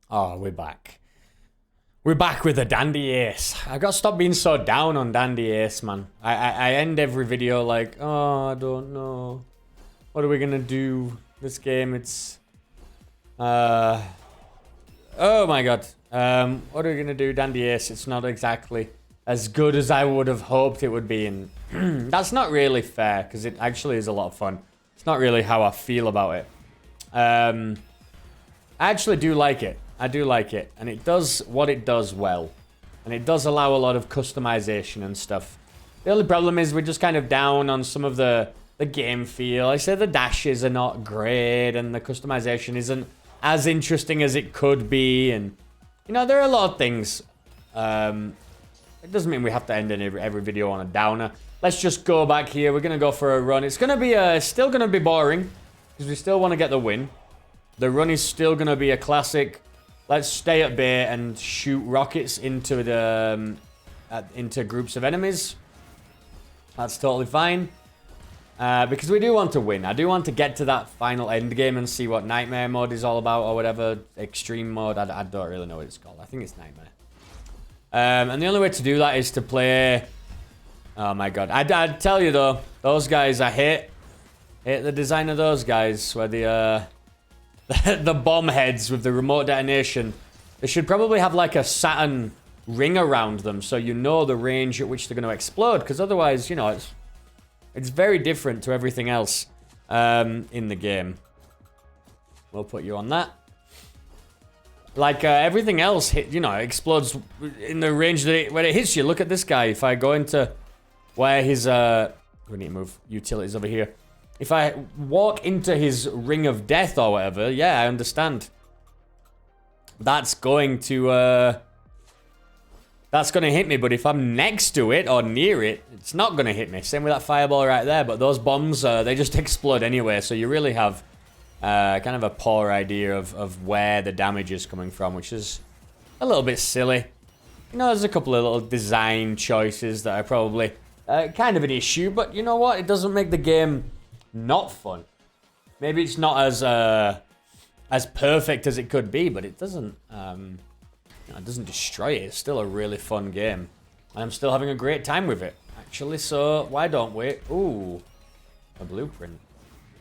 Oh, we're back. We're back with a Dandy Ace. I gotta stop being so down on Dandy Ace, man. I end every video like, oh, I don't know. What are we gonna do? This game, it's... Oh my god. What are we gonna do? Dandy Ace, it's not exactly as good as I would have hoped it would be. And that's not really fair, because it actually is a lot of fun. It's not really how I feel about it. I actually do like it. I do like it. And it does what it does well. And it does allow a lot of customization and stuff. The only problem is we're just kind of down on some of the game feel. I say the dashes are not great and the customization isn't as interesting as it could be. And, you know, there are a lot of things. It doesn't mean we have to end every video on a downer. Let's just go back here. We're going to go for a run. It's going to be still going to be boring because we still want to get the win. The run is still going to be a classic. Let's stay at bay and shoot rockets into the into groups of enemies. That's totally fine. Because we do want to win. I do want to get to that final end game and see what Nightmare mode is all about or whatever. Extreme mode. I don't really know what it's called. I think it's Nightmare. And the only way to do that is to play... Oh my god. I'd tell you though, those guys, I hate the design of those guys where the bomb heads with the remote detonation. They should probably have like a Saturn ring around them so you know the range at which they're going to explode. Because otherwise, you know, it's very different to everything else in the game. We'll put you on that. Like everything else, you know, explodes in the range that when it hits you. Look at this guy. If I go into where his... we need to move utilities over here. If I walk into his ring of death or whatever, yeah, I understand. That's going to hit me, but if I'm next to it or near it, it's not going to hit me. Same with that fireball right there, but those bombs, they just explode anyway, so you really have kind of a poor idea of where the damage is coming from, which is a little bit silly. You know, there's a couple of little design choices that are probably kind of an issue, but you know what? It doesn't make the game... not fun. Maybe it's not as perfect as it could be, but it doesn't it doesn't destroy it. It's still a really fun game. And I'm still having a great time with it, actually, so why don't we? Ooh, a blueprint.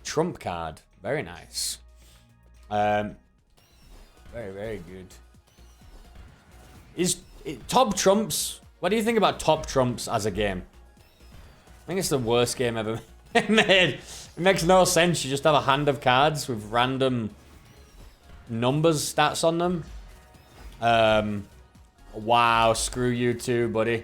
Trump card. Very nice. Very, very good. Top Trumps, what do you think about Top Trumps as a game? I think it's the worst game ever made. It makes no sense. You just have a hand of cards with random numbers, stats on them. Wow, screw you too, buddy.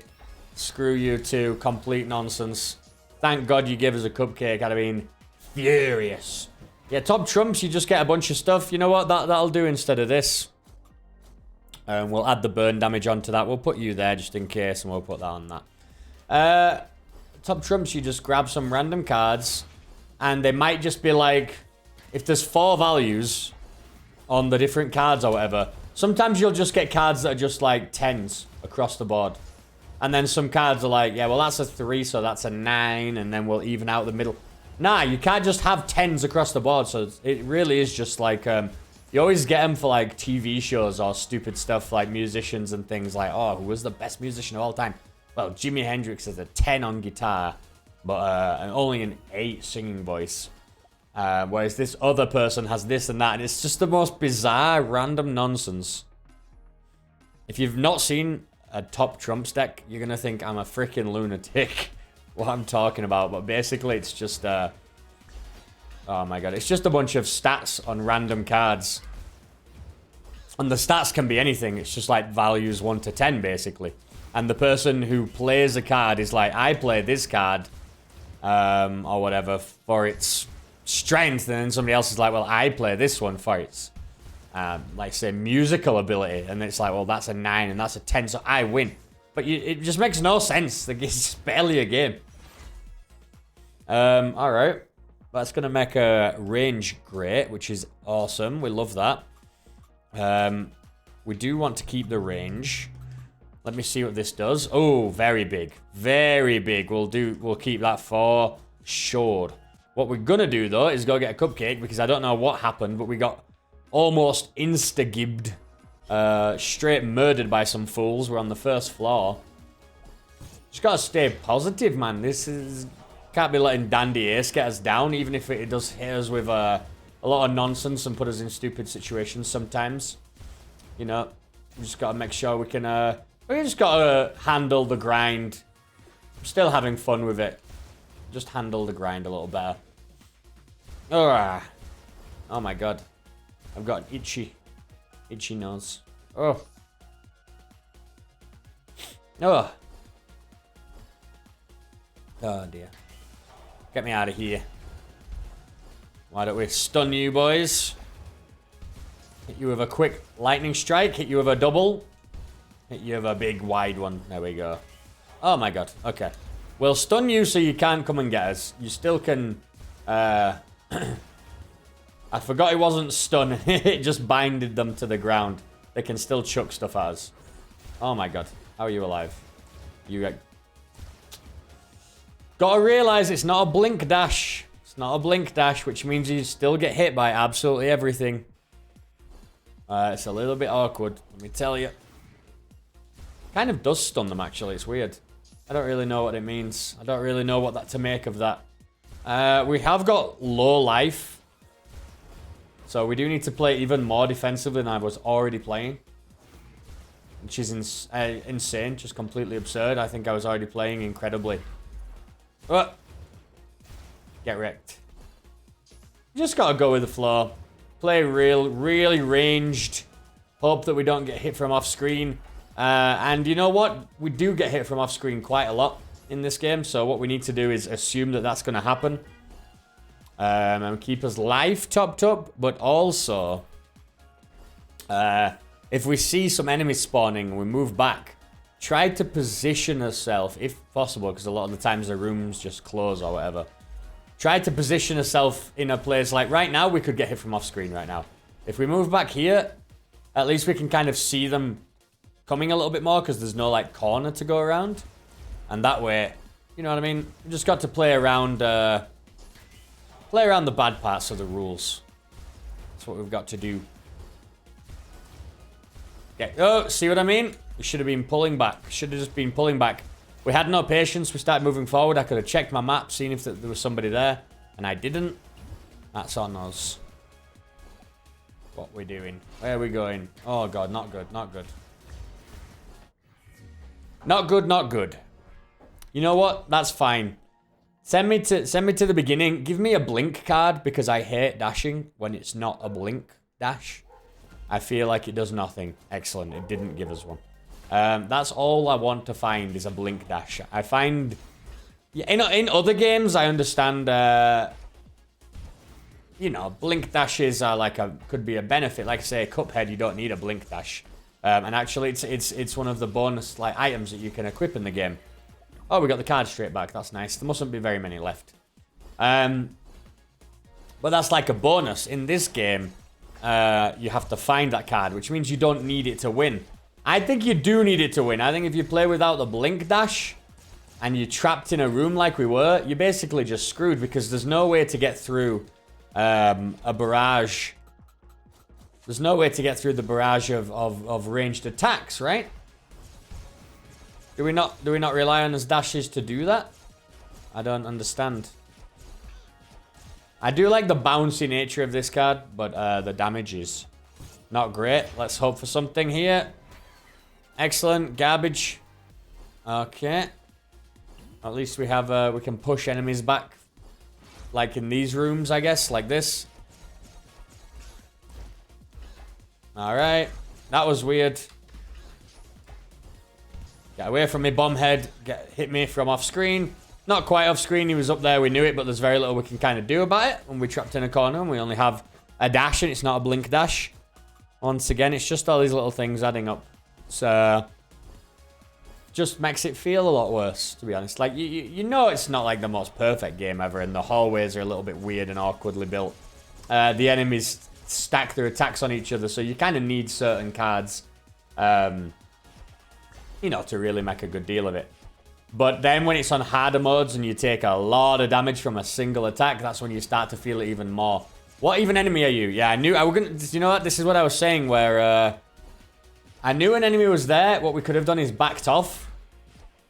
Screw you too. Complete nonsense. Thank God you gave us a cupcake. I'd have been furious. Yeah, Top Trumps, you just get a bunch of stuff. You know what? That'll do instead of this. We'll add the burn damage onto that. We'll put you there just in case, and we'll put that on that. Top Trumps, you just grab some random cards, and they might just be like, if there's 4 values on the different cards or whatever, sometimes you'll just get cards that are just like 10s across the board. And then some cards are like, yeah, well, that's a 3, so that's a 9, and then we'll even out the middle. Nah, you can't just have 10s across the board, so it really is just like, you always get them for like TV shows or stupid stuff like musicians and things like, oh, who was the best musician of all time? Well, Jimi Hendrix has a 10 on guitar, but only an 8 singing voice. Whereas this other person has this and that, and it's just the most bizarre, random nonsense. If you've not seen a Top Trumps deck, you're going to think I'm a freaking lunatic, what I'm talking about. But basically, it's just, oh my god, it's just a bunch of stats on random cards. And the stats can be anything, it's just like values 1 to 10, basically. And the person who plays a card is like, I play this card, or whatever, for its strength. And then somebody else is like, well, I play this one for its, like, say, musical ability. And it's like, well, that's a 9 and that's a 10, so I win. But it just makes no sense. Like, it's barely a game. Alright. That's going to make a range great, which is awesome. We love that. We do want to keep the range. Let me see what this does. Oh, very big. Very big. We'll keep that for sure. What we're gonna do though is go get a cupcake because I don't know what happened, but we got almost insta-gibbed straight murdered by some fools. We're on the first floor. Just gotta stay positive, man. This is... Can't be letting Dandy Ace get us down, even if it does hit us with a lot of nonsense and put us in stupid situations sometimes. You know, we just gotta make sure we can... we just gotta handle the grind. I'm still having fun with it. Just handle the grind a little better. Oh my god. I've got an itchy nose. Oh. Oh. Oh dear. Get me out of here. Why don't we stun you, boys? Hit you with a quick lightning strike. Hit you with a double. Hit you with a big wide one. There we go. Oh my god. Okay. We'll stun you so you can't come and get us. You still can... I forgot it wasn't stun. It just binded them to the ground. They can still chuck stuff at us. Oh my god. How are you alive? You got... Gotta realize it's not a blink dash. It's not a blink dash, which means you still get hit by absolutely everything. It's a little bit awkward, let me tell you. Kind of does stun them, actually. It's weird. I don't really know what it means. I don't really know what to make of that. We have got low life. So we do need to play even more defensively than I was already playing. Which is insane. Just completely absurd. I think I was already playing incredibly. Oh. Get wrecked. You just gotta go with the flow. Play really ranged. Hope that we don't get hit from off screen. And you know what? We do get hit from off screen quite a lot in this game. So what we need to do is assume that that's going to happen. And keep us life topped up. But also, if we see some enemies spawning and we move back, try to position yourself, if possible, because a lot of the times the rooms just close or whatever. Try to position yourself in a place like right now, we could get hit from off screen right now. If we move back here, at least we can kind of see them coming a little bit more because there's no like corner to go around. And that way, you know what I mean? We just got to play around the bad parts of the rules. That's what we've got to do. Okay. Oh, see what I mean? We should have been pulling back. Should have just been pulling back. We had no patience. We started moving forward. I could have checked my map, seen if there was somebody there. And I didn't. That's on us. What we're doing. Where are we going? Oh, God. Not good. Not good. Not good. Not good. You know what? That's fine. Send me to the beginning. Give me a blink card because I hate dashing when it's not a blink dash. I feel like it does nothing. Excellent. It didn't give us one. That's all I want to find is a blink dash. I find... In other games, I understand... you know, blink dashes are like could be a benefit. Like I say, Cuphead, you don't need a blink dash. And actually, it's one of the bonus like items that you can equip in the game. Oh, we got the card straight back. That's nice. There mustn't be very many left. But that's like a bonus. In this game, you have to find that card, which means you don't need it to win. I think you do need it to win. I think if you play without the blink dash and you're trapped in a room like we were, you're basically just screwed because there's no way to get through a barrage. There's no way to get through the barrage of ranged attacks, right? Do we not rely on his dashes to do that? I don't understand. I do like the bouncy nature of this card, but the damage is not great. Let's hope for something here. Excellent. Garbage. Okay. At least we have we can push enemies back. Like in these rooms, I guess. Like this. Alright. That was weird. Get away from me, bombhead. Hit me from off screen. Not quite off screen. He was up there. We knew it, but there's very little we can kind of do about it when we're trapped in a corner and we only have a dash and it's not a blink dash. Once again, it's just all these little things adding up. So, just makes it feel a lot worse, to be honest. Like, you know it's not like the most perfect game ever, and the hallways are a little bit weird and awkwardly built. The enemies stack their attacks on each other, so you kind of need certain cards, you know, to really make a good deal of it. But then when it's on harder modes and you take a lot of damage from a single attack, that's when you start to feel it even more. What even enemy are you? Yeah, I knew I was gonna... You know what? This is what I was saying, where... I knew an enemy was there. What we could have done is backed off.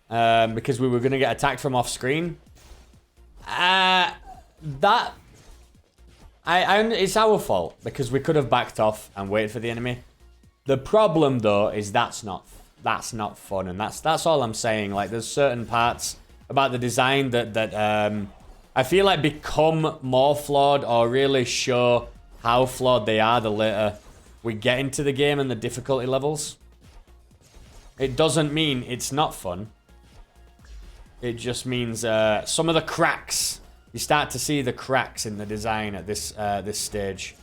Because we were going to get attacked from off screen. It's our fault. Because we could have backed off and waited for the enemy. The problem, though, is that's not fun. And that's all I'm saying. Like, there's certain parts about the design that I feel like become more flawed or really show how flawed they are the later we get into the game and the difficulty levels. It doesn't mean it's not fun. It just means some of the cracks. You start to see the cracks in the design at this stage.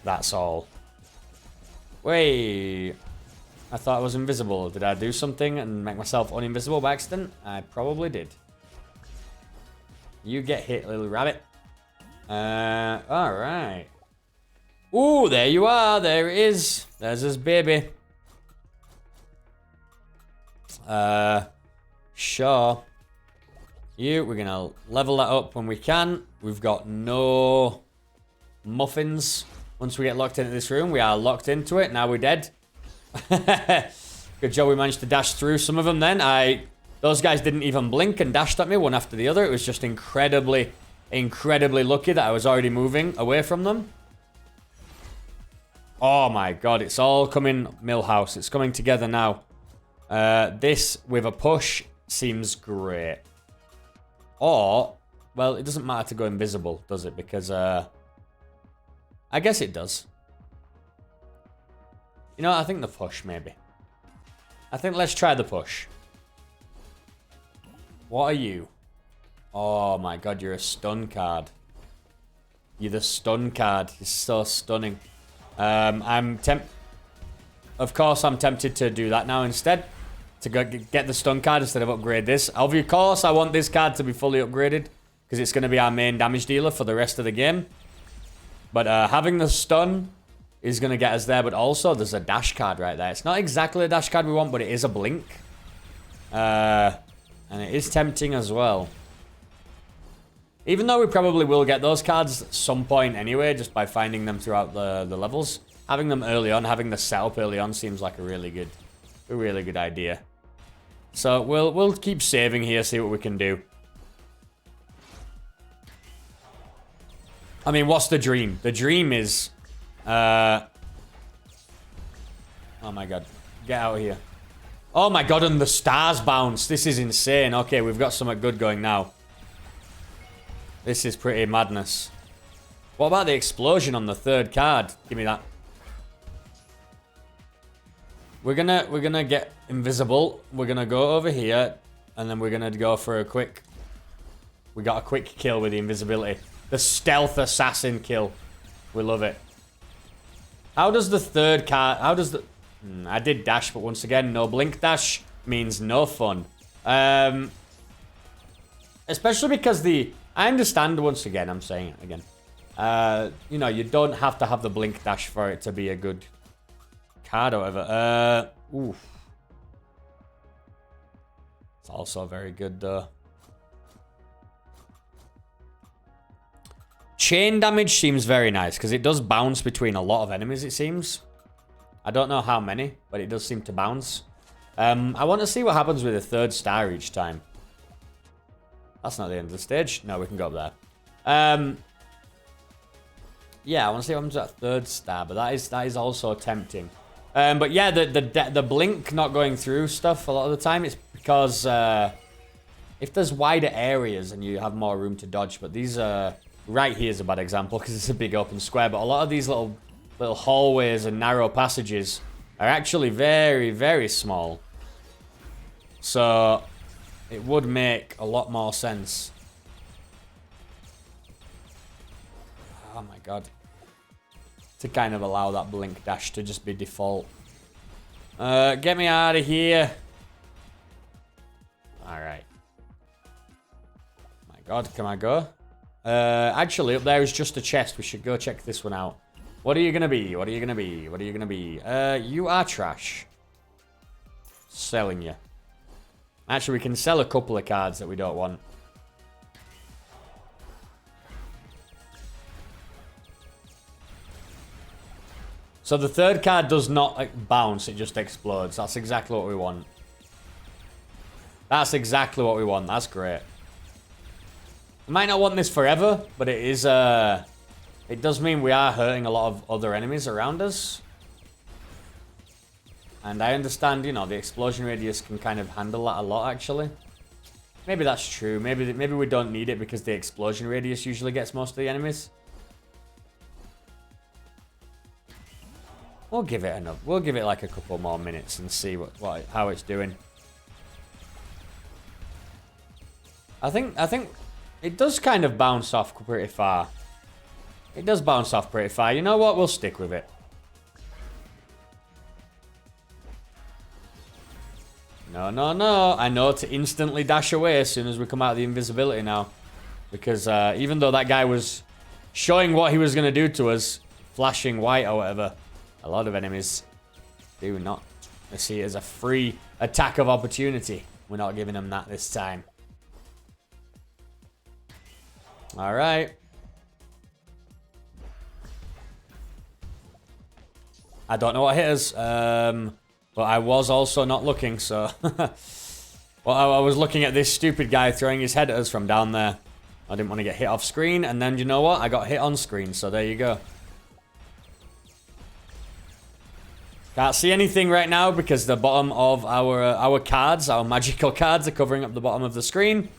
That's all. Wait. I thought I was invisible. Did I do something and make myself uninvisible by accident? I probably did. You get hit, little rabbit. Alright. Ooh, there you are. There it is. There's his baby. Sure. We're gonna level that up when we can. We've got no muffins. Once we get locked into this room, we are locked into it. Now we're dead. Good job we managed to dash through some of them then. Those guys didn't even blink and dashed at me one after the other. It was just incredibly lucky that I was already moving away from them. Oh my god, it's all coming, Millhouse. It's coming together now. This with a push seems great. Or, well, it doesn't matter to go invisible, does it? Because, I guess it does. You know, I think the push, maybe. I think let's try the push. What are you? Oh my god, you're a stun card. You're the stun card. You're so stunning. Of course, I'm tempted to do that now instead. To go get the stun card instead of upgrade this. Of course, I want this card to be fully upgraded. Because it's going to be our main damage dealer for the rest of the game. But having the stun is going to get us there. But also, there's a dash card right there. It's not exactly a dash card we want, but it is a blink. And it is tempting as well. Even though we probably will get those cards at some point anyway, just by finding them throughout the levels. Having them early on, having the setup early on seems like a really good idea. So we'll keep saving here, see what we can do. I mean, what's the dream? The dream is... oh my god. Get out of here. Oh my god, and the stars bounce. This is insane. Okay, we've got something good going now. This is pretty madness. What about the explosion on the third card? Give me that. We're gonna get invisible. We're gonna go over here, and then we're gonna go for a quick... We got a quick kill with the invisibility. The stealth assassin kill. We love it. How does the third card... How does the... I did dash, but once again, no blink dash means no fun. Especially because the... I understand, once again, I'm saying it again. You know, you don't have to have the blink dash for it to be a good card or whatever. Oof. It's also very good, though. Chain damage seems very nice, because it does bounce between a lot of enemies, it seems. I don't know how many, but it does seem to bounce. I want to see what happens with a third star each time. That's not the end of the stage. No, we can go up there. Yeah, I want to see what happens with that third star, but that is also tempting. But yeah, the blink not going through stuff a lot of the time, it's because if there's wider areas and you have more room to dodge, but these right here is a bad example because it's a big open square, but a lot of these little hallways and narrow passages are actually very, very small. So it would make a lot more sense. Oh my god. To kind of allow that blink dash to just be default. Get me out of here. Alright. My god, can I go? Actually, up there is just a chest. We should go check this one out. What are you gonna be? What are you gonna be? What are you gonna be? You are trash. Selling you. Actually, we can sell a couple of cards that we don't want. So the third card does not like, bounce, it just explodes. That's exactly what we want. That's exactly what we want. That's great. We might not want this forever, but it is, it does mean we are hurting a lot of other enemies around us. And I understand, you know, the explosion radius can kind of handle that a lot, actually. Maybe that's true. Maybe we don't need it because the explosion radius usually gets most of the enemies. We'll give it enough. We'll give it like a couple more minutes and see how it's doing. I think it does kind of bounce off pretty far. It does bounce off pretty far. You know what? We'll stick with it. No, no, no. I know to instantly dash away as soon as we come out of the invisibility now. Because even though that guy was showing what he was going to do to us, flashing white or whatever, a lot of enemies do not see it as a free attack of opportunity. We're not giving them that this time. All right. I don't know what hit us, but I was also not looking, so... well, I was looking at this stupid guy throwing his head at us from down there. I didn't want to get hit off screen, and then, you know what? I got hit on screen, so there you go. Can't see anything right now because the bottom of our cards, our magical cards, are covering up the bottom of the screen.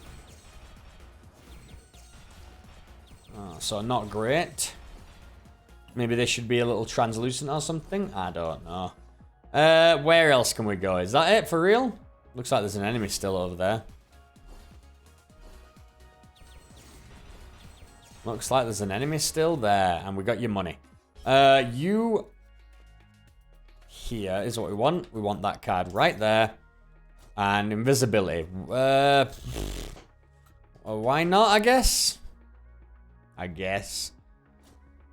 So not great. Maybe they should be a little translucent or something. I don't know. Where else can we go? Is that it for real? Looks like there's an enemy still over there. Looks like there's an enemy still there. And we got your money. You... Here is what we want. We want that card right there. And invisibility. Well, why not, I guess? I guess.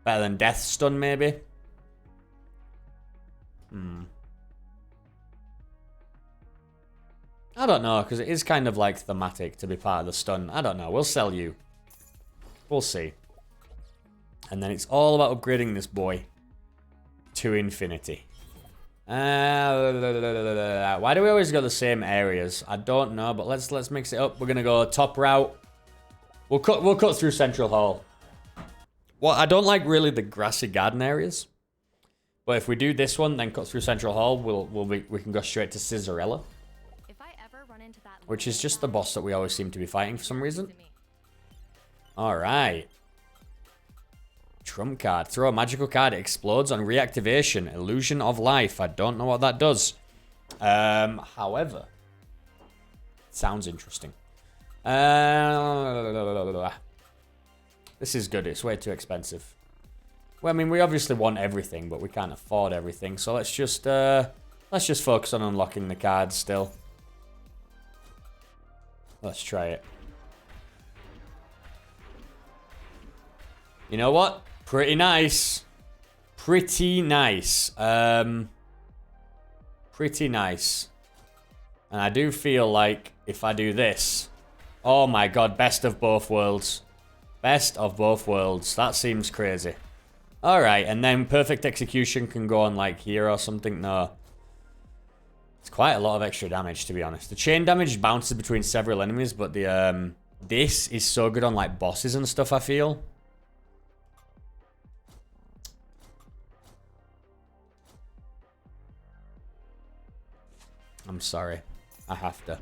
Better than death stun, maybe. I don't know, because it is kind of like thematic to be part of the stun. I don't know. We'll sell you. We'll see. And then it's all about upgrading this boy to infinity. Why do we always go the same areas? I don't know, but let's mix it up. We're gonna go top route. We'll cut through Central Hall. Well, I don't like really the grassy garden areas, but if we do this one, then cut through Central Hall, we can go straight to Scissorella, which is just the boss that we always seem to be fighting for some reason. All right. Trump card. Throw a magical card. It explodes on reactivation. Illusion of life. I don't know what that does. However, it sounds interesting. This is good. It's way too expensive. Well, I mean, we obviously want everything, but we can't afford everything. So let's just focus on unlocking the cards still. Let's try it. You know what? Pretty nice. Pretty nice. Pretty nice. And I do feel like if I do this... Oh my god, best of both worlds. Best of both worlds. That seems crazy. Alright, and then perfect execution can go on like here or something. No. It's quite a lot of extra damage, to be honest. The chain damage bounces between several enemies, but the this is so good on like bosses and stuff, I feel. I'm sorry. I have to.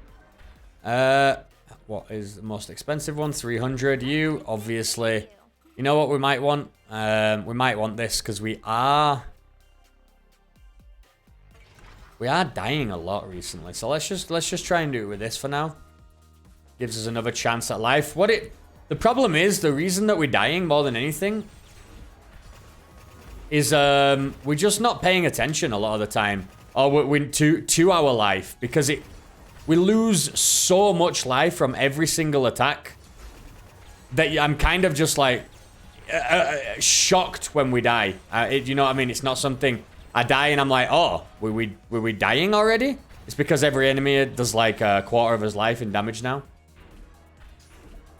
What is the most expensive one? 300. You, obviously. You know what we might want? We might want this because we are dying a lot recently. So let's just try and do it with this for now. Gives us another chance at life. The problem is, the reason that we're dying more than anything is we're just not paying attention a lot of the time. Or to our life, because we lose so much life from every single attack that I'm kind of just like shocked when we die. You know what I mean? It's not something I die and I'm like, oh, were we dying already? It's because every enemy does like a quarter of his life in damage now.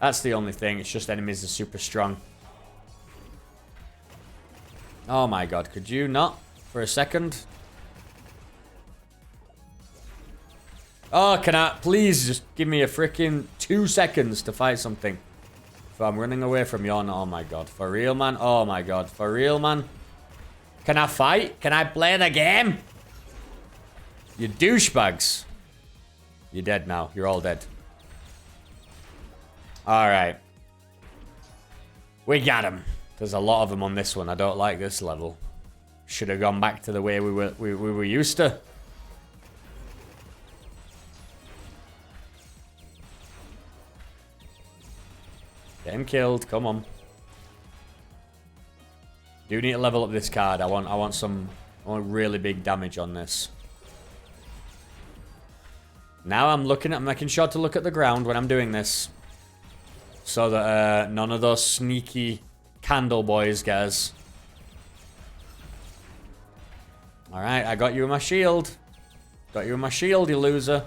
That's the only thing. It's just enemies are super strong. Oh my god, could you not? for a second. Oh, can I please just give me a freaking 2 seconds to fight something? If I'm running away from you, oh my god. For real, man? Oh my god. For real, man? Can I fight? Can I play the game? You douchebags. You're dead now. You're all dead. Alright. We got him. There's a lot of them on this one. I don't like this level. Should have gone back to the way we were used to. Get him killed. Come on. Do need to level up this card. I want really big damage on this. Now I'm making sure to look at the ground when I'm doing this. So that none of those sneaky candle boys get us. Alright, I got you in my shield. Got you in my shield, you loser.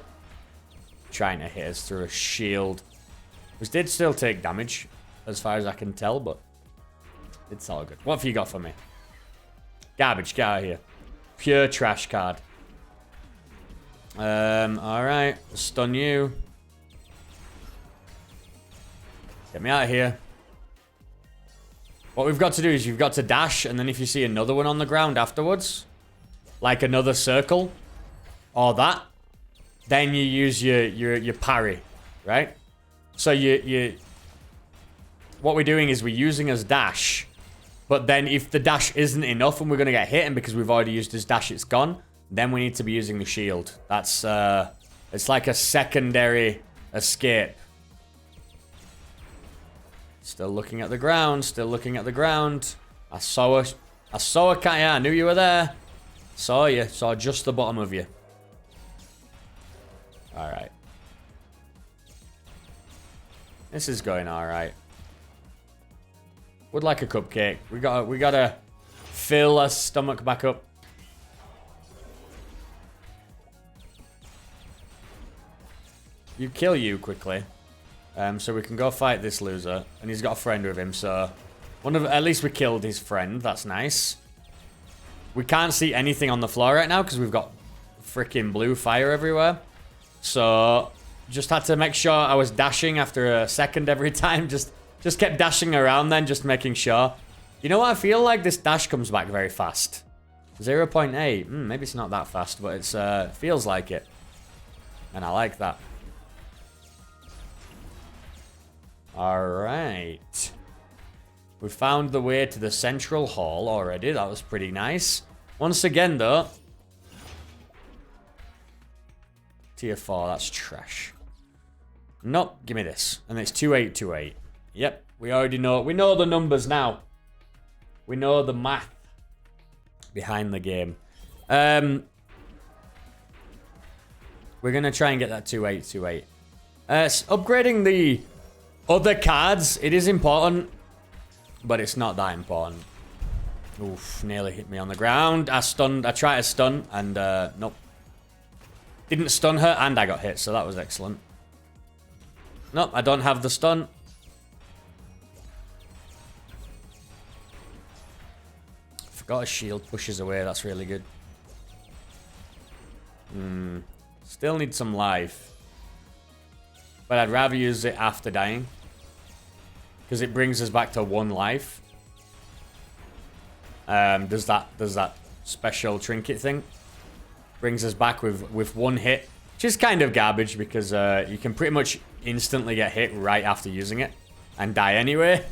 Trying to hit us through a shield. Which did still take damage, as far as I can tell, but it's all good. What have you got for me? Garbage, get out of here. Pure trash card. Alright. Stun you. Get me out of here. What we've got to do is you've got to dash, and then if you see another one on the ground afterwards, like another circle, or that, then you use your parry, right? So what we're doing is we're using his dash, but then if the dash isn't enough and we're going to get hit, and because we've already used his dash, it's gone, then we need to be using the shield. That's, it's like a secondary escape. Still looking at the ground, still looking at the ground. I saw a cat, yeah, I knew you were there. Saw you, saw just the bottom of you. Alright. This is going alright. Would like a cupcake. We gotta fill our stomach back up. You kill you quickly. So we can go fight this loser. And he's got a friend with him, so at least we killed his friend. That's nice. We can't see anything on the floor right now because we've got freaking blue fire everywhere. So just had to make sure I was dashing after a second every time. Just kept dashing around then, just making sure. You know what? I feel like this dash comes back very fast. 0.8. Maybe it's not that fast, but it feels like it. And I like that. Alright. We found the way to the central hall already. That was pretty nice. Once again, though. Tier 4, that's trash. Nope, give me this. And it's 2828. Yep, we already know. We know the numbers now. We know the math behind the game. We're going to try and get that 2828. Upgrading the other cards, it is important, but it's not that important. Oof, nearly hit me on the ground. I tried to stun, and nope. Didn't stun her, and I got hit, so that was excellent. Nope, I don't have the stun. Forgot a shield pushes away, that's really good. Still need some life. But I'd rather use it after dying. Because it brings us back to 1 life. Does that special trinket thing. Brings us back with 1 hit. Which is kind of garbage because you can pretty much instantly get hit right after using it. And die anyway.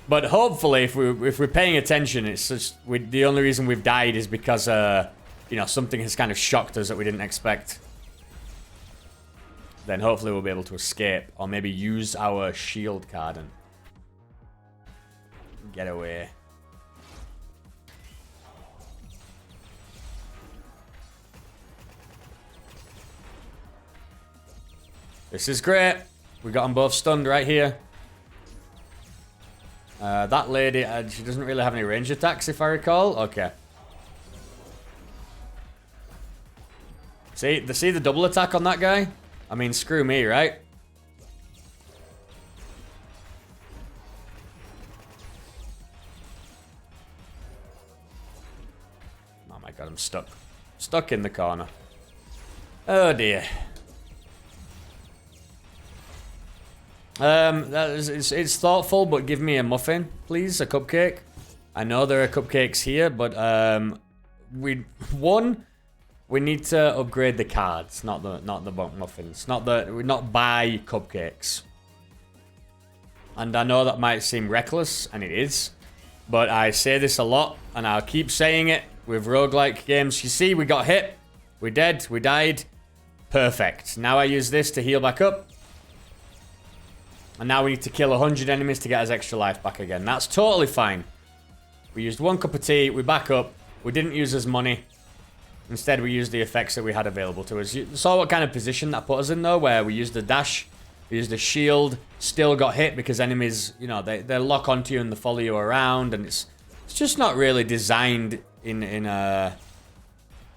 But hopefully if we're paying attention, it's just the only reason we've died is because you know, something has kind of shocked us that we didn't expect. Then hopefully we'll be able to escape. Or maybe use our shield card and get away. This is great. We got them both stunned right here. That lady, she doesn't really have any range attacks if I recall. Okay. See the double attack on that guy? I mean, screw me, right? I'm stuck. Stuck in the corner. Oh dear. It's thoughtful, but give me a muffin, please, a cupcake. I know there are cupcakes here, but we need to upgrade the cards, not the muffins, not buy cupcakes. And I know that might seem reckless, and it is, but I say this a lot, and I'll keep saying it with roguelike games. You see, we got hit, we're dead, we died, perfect. Now I use this to heal back up. And now we need to kill 100 enemies to get his extra life back again. That's totally fine. We used 1 cup of tea, we back up, we didn't use his money. Instead, we used the effects that we had available to us. You saw what kind of position that put us in, though, where we used the dash, we used the shield, still got hit because enemies, you know, they lock onto you and they follow you around, and it's just not really designed in a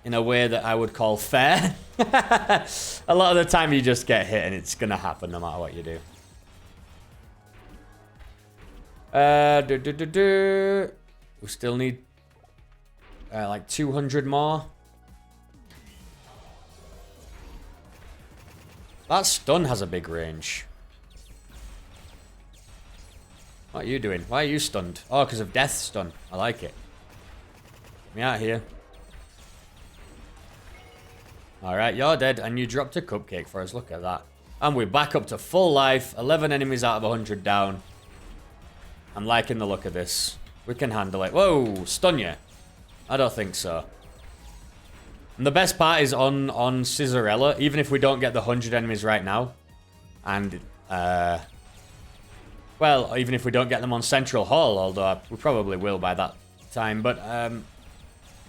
way that I would call fair. A lot of the time, you just get hit, and it's gonna happen no matter what you do. We still need like 200 more. That stun has a big range. What are you doing? Why are you stunned? Oh, because of death stun. I like it. Get me out here. Alright, you're dead, and you dropped a cupcake for us. Look at that. And we're back up to full life. 11 enemies out of 100 down. I'm liking the look of this. We can handle it. Whoa, stun you? I don't think so. And the best part is on Scissorella, even if we don't get the 100 enemies right now, and, well, even if we don't get them on Central Hall, although we probably will by that time, but,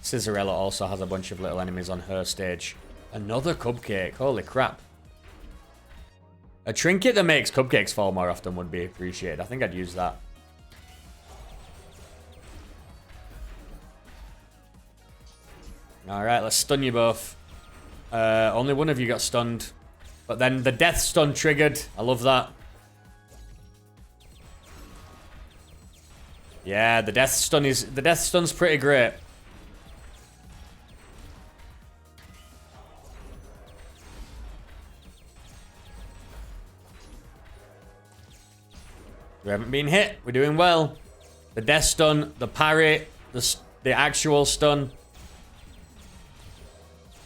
Scissorella also has a bunch of little enemies on her stage. Another cupcake, holy crap. A trinket that makes cupcakes fall more often would be appreciated. I think I'd use that. Alright, let's stun you both. Only one of you got stunned. But then the death stun triggered. I love that. Yeah, the death stun's pretty great. We haven't been hit. We're doing well. The death stun, the parry, the actual stun.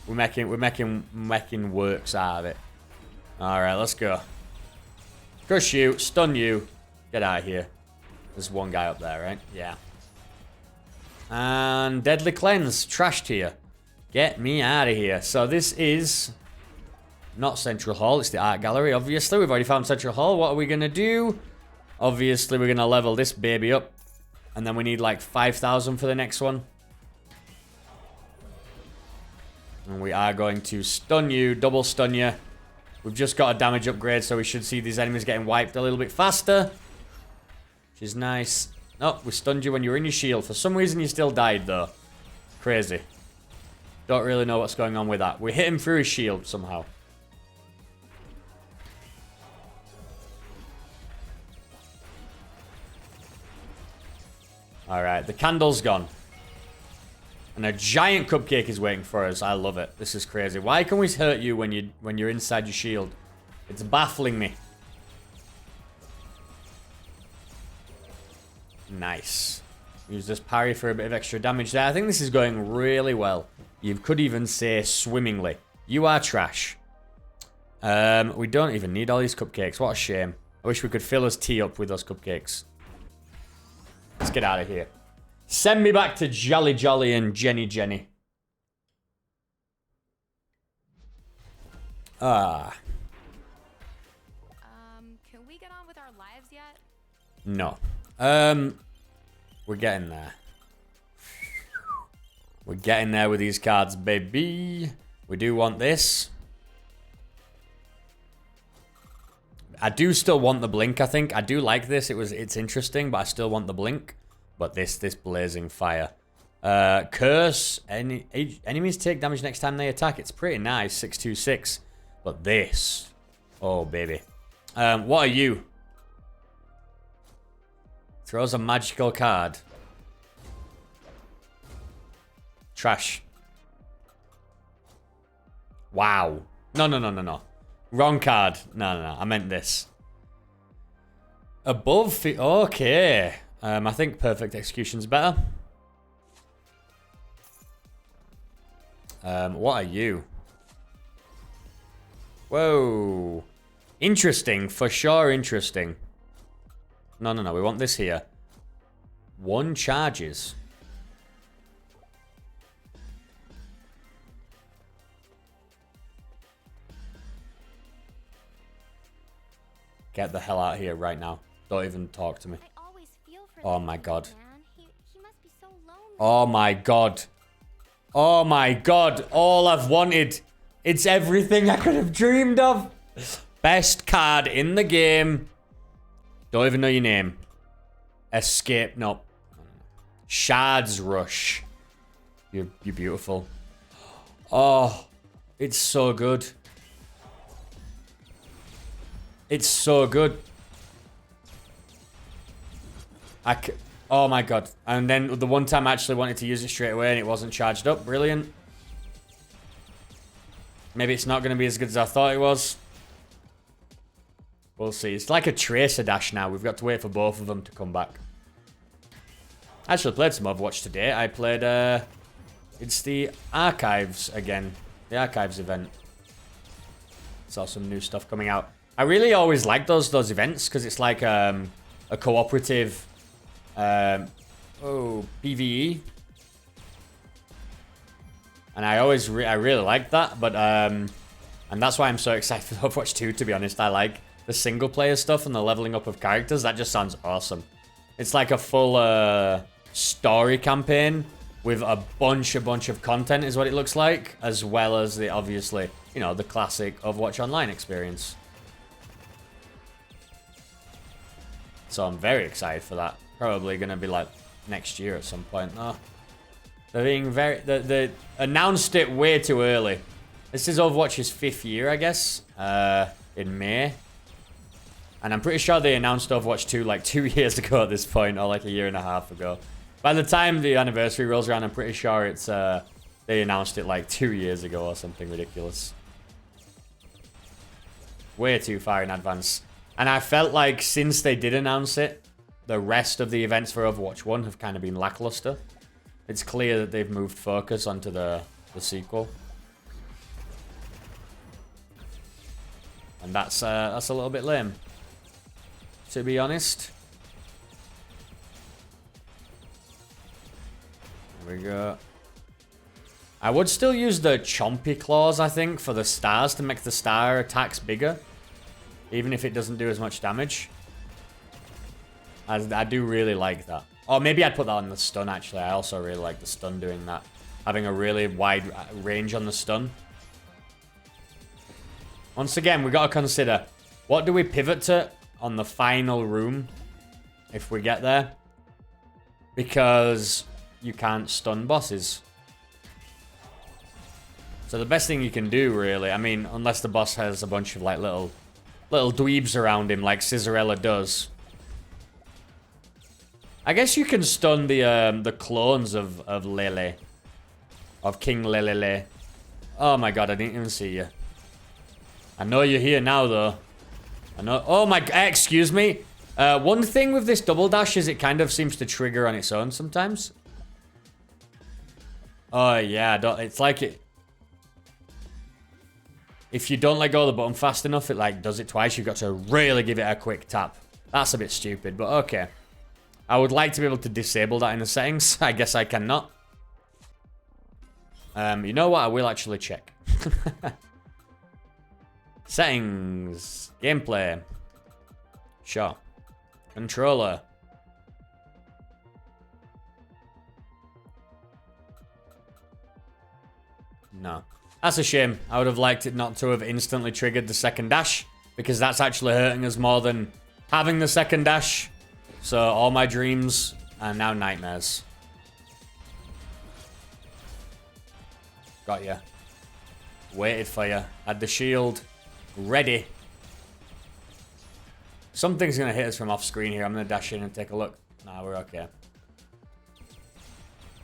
We're making works out of it. Alright, let's go. Crush you, stun you. Get out of here. There's one guy up there, right? Yeah. And Deadly Cleanse, trashed here. Get me out of here. So this is not Central Hall, it's the art gallery, obviously. We've already found Central Hall. What are we gonna do? Obviously, we're gonna level this baby up. And then we need like 5,000 for the next one. And we are going to stun you, double stun you. We've just got a damage upgrade, so we should see these enemies getting wiped a little bit faster. Which is nice. Oh, we stunned you when you were in your shield. For some reason, you still died, though. Crazy. Don't really know what's going on with that. We hit him through his shield somehow. Alright, the candle's gone. And a giant cupcake is waiting for us. I love it. This is crazy. Why can we hurt you when you're inside your shield? It's baffling me. Nice. Use this parry for a bit of extra damage there. I think this is going really well. You could even say swimmingly. You are trash. We don't even need all these cupcakes. What a shame. I wish we could fill his tea up with those cupcakes. Let's get out of here. Send me back to Jolly Jolly and Jenny Jenny. Ah. Can we get on with our lives yet? No. We're getting there. We're getting there with these cards, baby. We do want this. I do still want the blink, I think. I do like this. It's interesting, but I still want the blink. But this blazing fire. Curse. Enemies take damage next time they attack. It's pretty nice. 626. But this. Oh, baby. What are you? Throws a magical card. Trash. Wow. No, no, no, no, no. Wrong card. No, no, no. I meant this. Above... Okay. I think Perfect Execution's better. What are you? Whoa. Interesting. For sure interesting. No, no, no. We want this here. 1 charges. Get the hell out of here right now. Don't even talk to me. Oh my god. He must be so lonely. Oh my god. Oh my god. All I've wanted. It's everything I could have dreamed of. Best card in the game. Don't even know your name. Escape. No. Shards Rush. You're beautiful. Oh. It's so good. It's so good. Oh my god. And then the one time I actually wanted to use it straight away and it wasn't charged up. Brilliant. Maybe it's not going to be as good as I thought it was. We'll see. It's like a tracer dash now. We've got to wait for both of them to come back. I actually played some Overwatch today. I played, it's the Archives again. The Archives event. Saw some new stuff coming out. I really always like those events because it's like a cooperative PvE. And I really like that, but and that's why I'm so excited for Overwatch 2, to be honest. I like the single player stuff and the leveling up of characters. That just sounds awesome. It's like a full story campaign with a bunch of content is what it looks like, as well as the obviously, you know, the classic Overwatch Online experience. So I'm very excited for that. Probably gonna be like next year at some point though. They're being they announced it way too early. This is Overwatch's 5th year, I guess, in May. And I'm pretty sure they announced Overwatch 2 like 2 years ago at this point, or like a year and a half ago. By the time the anniversary rolls around, I'm pretty sure it's they announced it like 2 years ago or something ridiculous. Way too far in advance. And I felt like since they did announce it, the rest of the events for Overwatch 1 have kind of been lackluster. It's clear that they've moved focus onto the sequel. And that's a little bit lame, to be honest. There we go. I would still use the Chompy Claws, I think, for the stars to make the star attacks bigger. Even if it doesn't do as much damage. I do really like that. Or maybe I'd put that on the stun, actually. I also really like the stun doing that. Having a really wide range on the stun. Once again, we got to consider, what do we pivot to on the final room if we get there? Because you can't stun bosses. So the best thing you can do, really, I mean, unless the boss has a bunch of like little dweebs around him like Scissorella does. I guess you can stun the clones of Lily. Of King Lily. Oh my god, I didn't even see you. I know you're here now, though. I know. Oh my... Excuse me. One thing with this double dash is it kind of seems to trigger on its own sometimes. Oh, yeah. It's like it... If you don't let go of the button fast enough, it like does it twice. You've got to really give it a quick tap. That's a bit stupid, but okay. I would like to be able to disable that in the settings. I guess I cannot. You know what? I will actually check. Settings. Gameplay. Sure. Controller. No. That's a shame. I would have liked it not to have instantly triggered the second dash, because that's actually hurting us more than having the second dash. So all my dreams are now nightmares. Got ya. Waited for you. Had the shield ready. Something's going to hit us from off screen here. I'm going to dash in and take a look. Nah, we're okay.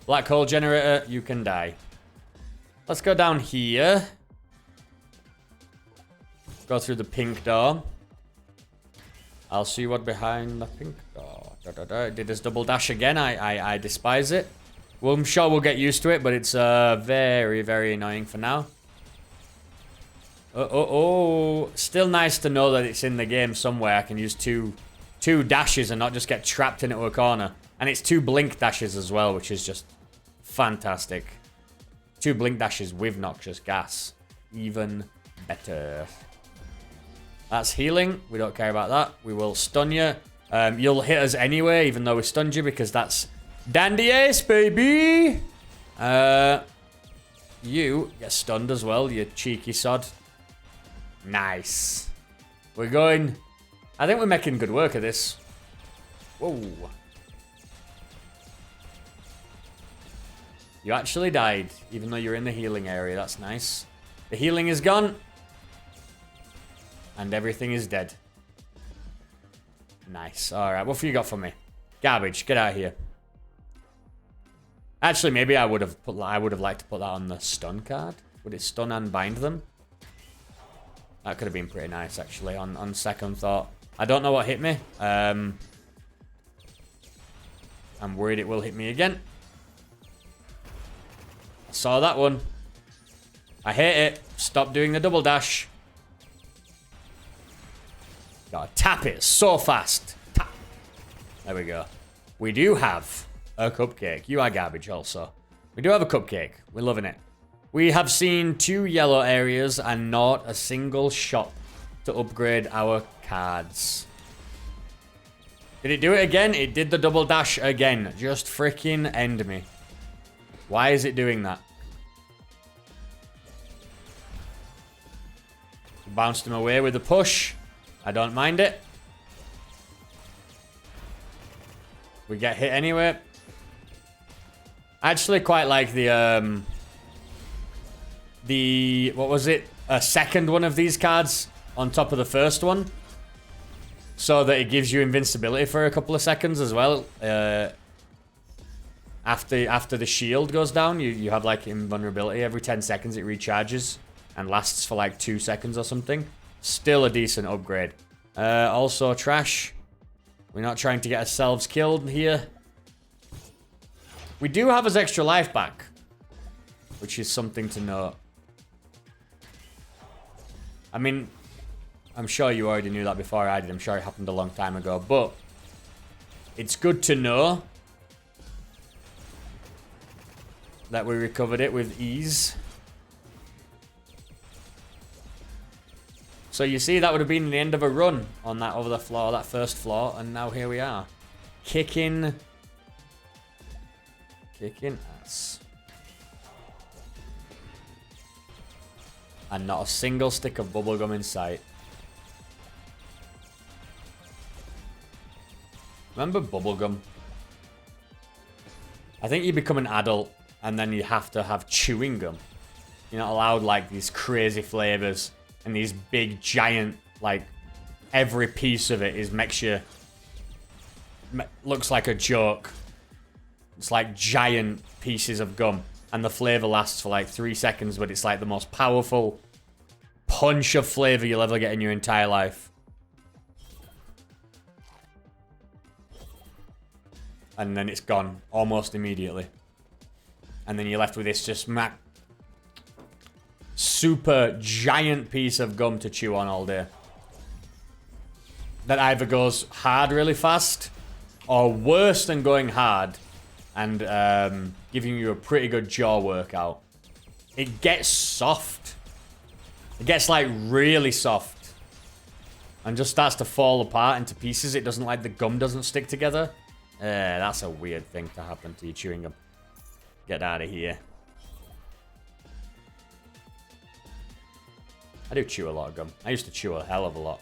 Black hole generator, you can die. Let's go down here. go through the pink door. I'll see what behind the pink door. It did this double dash again. I despise it. Well, I'm sure we'll get used to it, but it's very, very annoying for now. Still nice to know that it's in the game somewhere. I can use two dashes and not just get trapped into a corner. And it's 2 blink dashes as well, which is just fantastic. 2 blink dashes with noxious gas. Even better. That's healing. We don't care about that. We will stun you. You'll hit us anyway, even though we stunned you, because that's Dandy Ace, baby! You get stunned as well, you cheeky sod. Nice. We're going... I think we're making good work of this. Whoa. You actually died, even though you're in the healing area. That's nice. The healing is gone. And everything is dead. Nice. Alright, what have you got for me? Garbage, get out of here. Actually, maybe I would have liked to put that on the stun card. Would it stun and bind them? That could have been pretty nice, actually, on second thought. I don't know what hit me. I'm worried it will hit me again. I saw that one. I hate it. Stop doing the double dash. Gotta tap it so fast. Tap. There we go. We do have a cupcake. You are garbage also. We do have a cupcake. We're loving it. We have seen 2 yellow areas and not a single shop to upgrade our cards. Did it do it again? It did the double dash again. Just freaking end me. Why is it doing that? Bounced him away with the push. I don't mind it. We get hit anyway. I actually quite like the what was it? A second one of these cards on top of the first one. So that it gives you invincibility for a couple of seconds as well. After the shield goes down, you have like invulnerability. Every 10 seconds it recharges and lasts for like 2 seconds or something. Still a decent upgrade. Also trash. We're not trying to get ourselves killed here. We do have his extra life back, which is something to note. I mean, I'm sure you already knew that before I did. I'm sure it happened a long time ago, but it's good to know that we recovered it with ease. So you see, that would have been the end of a run on that over the floor, that first floor, and now here we are. Kicking ass. And not a single stick of bubblegum in sight. Remember bubblegum? I think you become an adult and then you have to have chewing gum. You're not allowed like these crazy flavors and these big giant, like every piece of it is looks like a joke. It's like giant pieces of gum and the flavor lasts for like 3 seconds, but it's like the most powerful punch of flavor you'll ever get in your entire life. And then it's gone almost immediately. And then you're left with this just super giant piece of gum to chew on all day. That either goes hard really fast, or worse than going hard, and giving you a pretty good jaw workout. It gets soft. It gets like really soft. And just starts to fall apart into pieces. It doesn't like the gum doesn't stick together. That's a weird thing to happen to you chewing gum. Get out of here. I do chew a lot of gum. I used to chew a hell of a lot.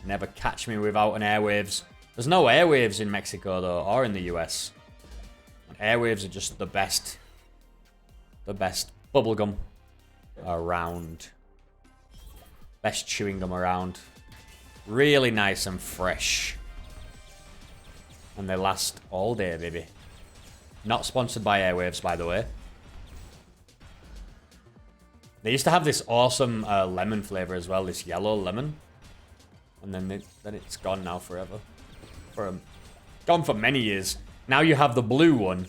Never catch me without an airwaves. There's no airwaves in Mexico though, or in the US. And airwaves are just the best. The best bubblegum around. Best chewing gum around. Really nice and fresh. And they last all day, baby. Not sponsored by Airwaves, by the way. They used to have this awesome lemon flavor as well, this yellow lemon. And then it's gone now forever. Gone for many years. Now you have the blue one,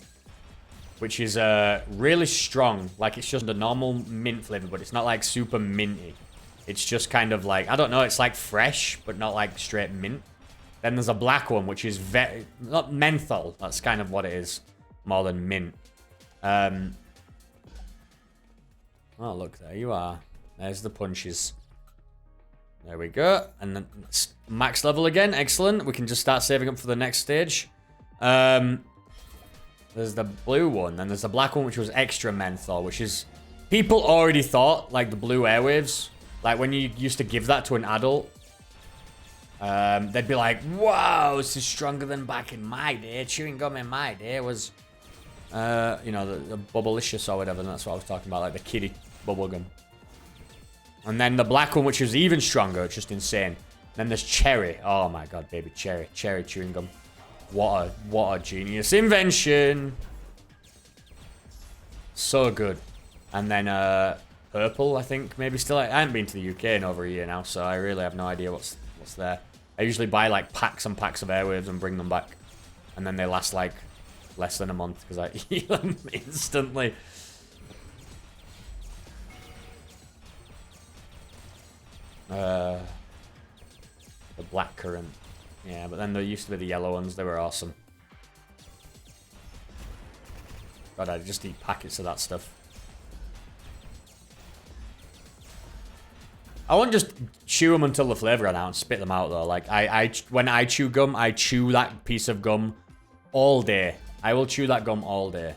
which is really strong. Like, it's just a normal mint flavor, but it's not like super minty. It's just kind of like, I don't know, it's like fresh, but not like straight mint. Then there's a black one, which is not menthol. That's kind of what it is, more than mint. Oh, look, there you are. There's the punches. There we go. And then max level again. Excellent. We can just start saving up for the next stage. There's the blue one. Then there's the black one, which was extra menthol, which is... People already thought, like, the blue airwaves, like, when you used to give that to an adult, they'd be like, wow, this is stronger than back in my day. Chewing gum in my day was, you know, the Bubblicious or whatever. And that's what I was talking about, like the kiddie bubble gum. And then the black one, which is even stronger. It's just insane. Then there's cherry. Oh my god, baby, cherry. Cherry chewing gum. What a genius invention. So good. And then purple, I think, maybe still. I haven't been to the UK in over a year now, so I really have no idea what's there. I usually buy like packs and packs of airwaves and bring them back. And then they last like less than a month because I eat them instantly. The black currant. Yeah, but then there used to be the yellow ones. They were awesome. God, I just eat packets of that stuff. I won't just chew them until the flavor ran out and spit them out though. Like when I chew gum, I chew that piece of gum all day. I will chew that gum all day.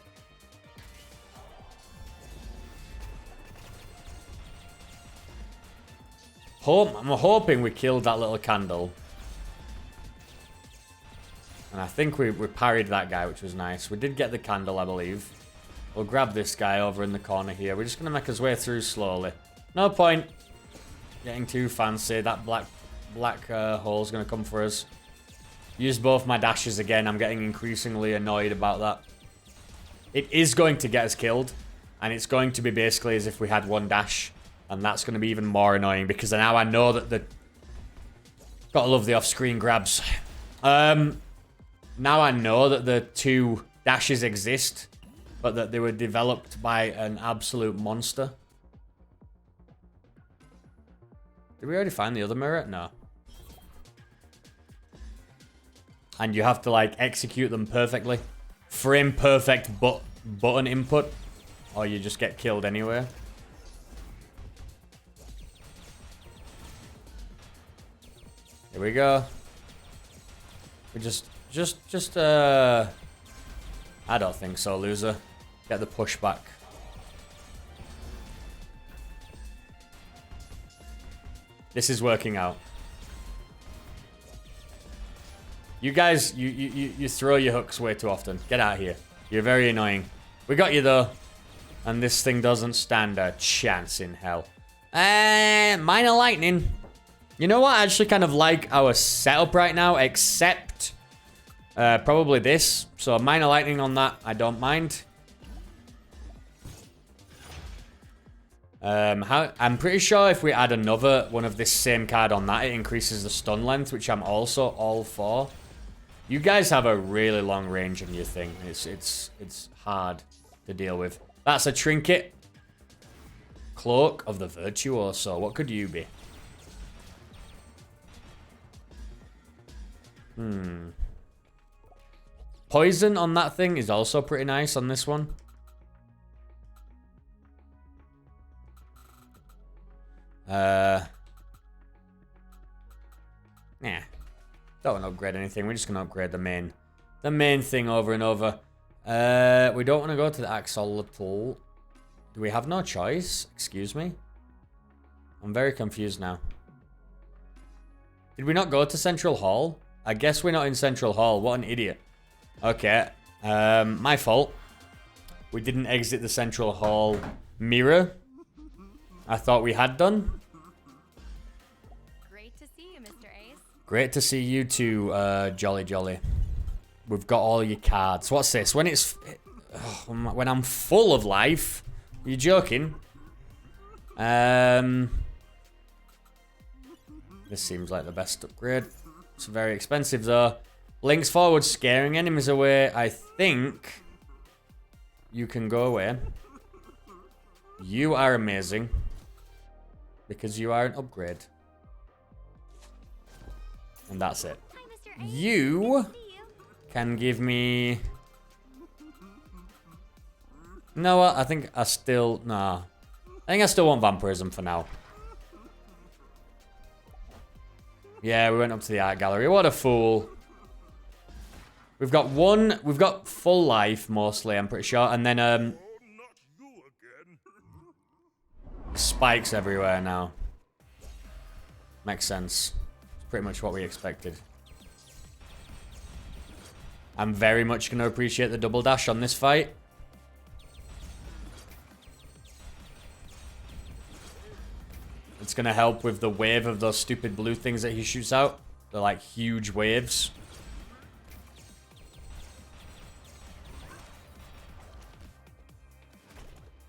I'm hoping we killed that little candle. And I think we parried that guy, which was nice. We did get the candle, I believe. We'll grab this guy over in the corner here. We're just going to make his way through slowly. No point getting too fancy. That black hole's going to come for us. Use both my dashes again. I'm getting increasingly annoyed about that. It is going to get us killed. And it's going to be basically as if we had one dash. And that's going to be even more annoying because now I know that the... Gotta love the off-screen grabs. Now I know that the two dashes exist, but that they were developed by an absolute monster. Did we already find the other mirror? No. And you have to, like, execute them perfectly. Frame perfect button input, or you just get killed anyway. Here we go. We just, I don't think so, loser. Get the pushback. This is working out. You guys, you throw your hooks way too often. Get out of here. You're very annoying. We got you, though. And this thing doesn't stand a chance in hell. Minor lightning. You know what? I actually kind of like our setup right now, except probably this. So minor lightning on that, I don't mind. I'm pretty sure if we add another one of this same card on that, it increases the stun length, which I'm also all for. You guys have a really long range on your thing. It's hard to deal with. That's a trinket. Cloak of the Virtuoso. What could you be? Poison on that thing is also pretty nice on this one. Nah. Don't want to upgrade anything. We're just going to upgrade the main thing over and over. We don't want to go to the axolotl. Do we have no choice? Excuse me? I'm very confused now. Did we not go to Central Hall? I guess we're not in Central Hall. What an idiot. Okay. My fault. We didn't exit the Central Hall mirror. I thought we had done. Great to see you, Mr. Ace. Great to see you too, Jolly Jolly. We've got all your cards. What's this? When I'm full of life? Are you joking? This seems like the best upgrade. It's very expensive though. Links forward, scaring enemies away. I think you can go away. You are amazing. Because you are an upgrade. And that's it. Hi, Mr. A. You See you. can give me... You know what? I think I still... Nah. I think I still want vampirism for now. Yeah, we went up to the art gallery. What a fool. We've got one... We've got full life, mostly, I'm pretty sure. And then, spikes everywhere now. Makes sense. It's pretty much what we expected. I'm very much going to appreciate the double dash on this fight. It's going to help with the wave of those stupid blue things that he shoots out. They're like huge waves.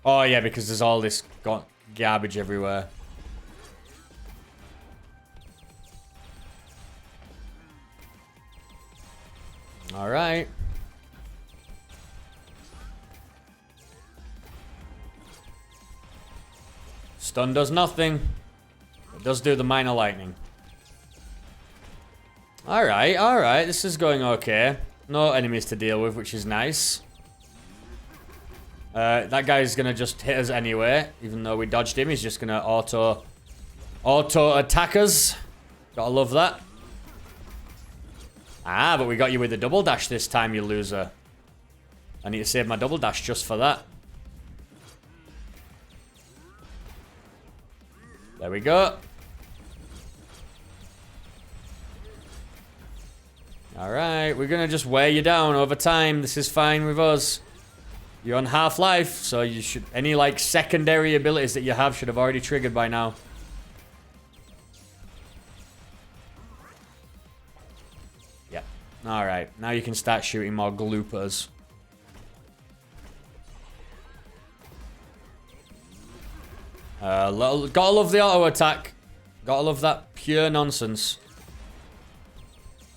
Oh yeah, because there's all this garbage everywhere. All right. Stun does nothing. It does do the minor lightning. All right. This is going okay. No enemies to deal with, which is nice. That guy's gonna just hit us anyway, even though we dodged him. He's just gonna auto attack us. Gotta love that. Ah, but we got you with the double dash this time, you loser. I need to save my double dash just for that. There we go. Alright, we're gonna just wear you down over time. This is fine with us. You're on half-life, so you should... Any, like, secondary abilities that you have should have already triggered by now. Yeah. Alright, now you can start shooting more gloopers. Gotta love the auto attack. Gotta love that pure nonsense.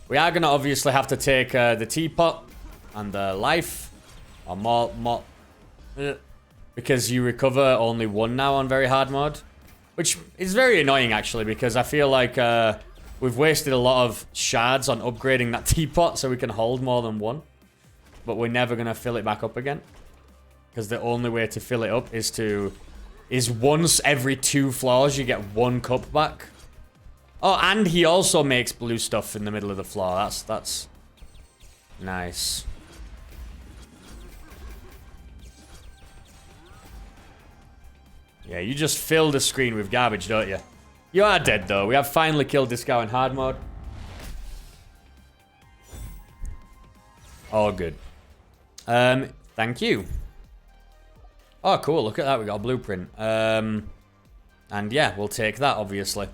We are gonna obviously have to take the teapot and the life. Or more because you recover only one now on very hard mode. Which is very annoying actually, because I feel like we've wasted a lot of shards on upgrading that teapot so we can hold more than one. But we're never gonna fill it back up again. Because the only way to fill it up is once every 2 floors you get 1 cup back. Oh, and he also makes blue stuff in the middle of the floor. That's nice. Yeah, you just fill the screen with garbage, don't you? You are dead, though. We have finally killed this guy in hard mode. Oh, good. Thank you. Oh, cool. Look at that. We got a blueprint. And yeah, we'll take that, obviously.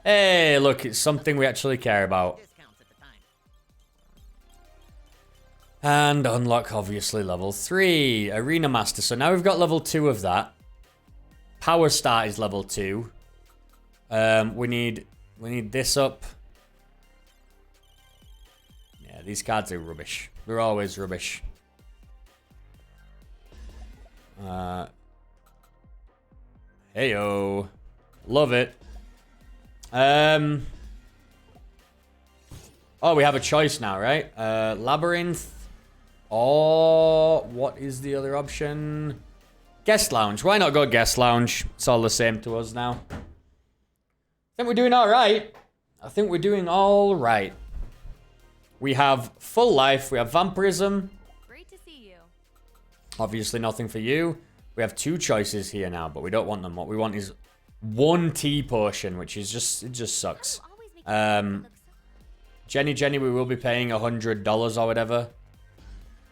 Hey, look. It's something we actually care about. And unlock, obviously, level 3. Arena Master. So now we've got level 2 of that. Power Start is level 2. We need this up. Yeah, these cards are rubbish. They're always rubbish. Heyo. Love it. Oh, we have a choice now, right? Labyrinth. Or what is the other option? Guest Lounge. Why not go Guest Lounge? It's all the same to us now. I think we're doing alright. We have full life. We have vampirism. Great to see you. Obviously nothing for you. We have 2 choices here now, but we don't want them. What we want is 1 tea potion, which is just... It just sucks. Jenny, we will be paying $100 or whatever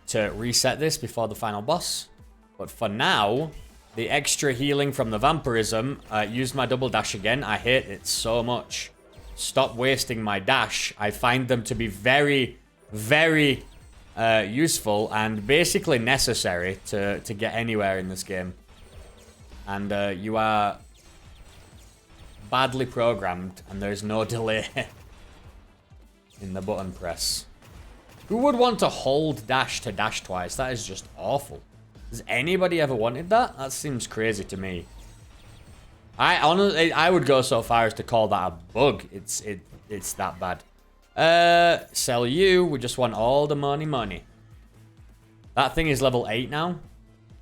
to reset this before the final boss. But for now, the extra healing from the vampirism, used my double dash again. I hate it so much. Stop wasting my dash. I find them to be very, very useful and basically necessary to get anywhere in this game. And you are badly programmed, and there's no delay in the button press. Who would want to hold dash to dash twice? That is just awful. Has anybody ever wanted that? That seems crazy to me. I honestly, I would go so far as to call that a bug. It's that bad. Sell you. We just want all the money. That thing is level 8 now.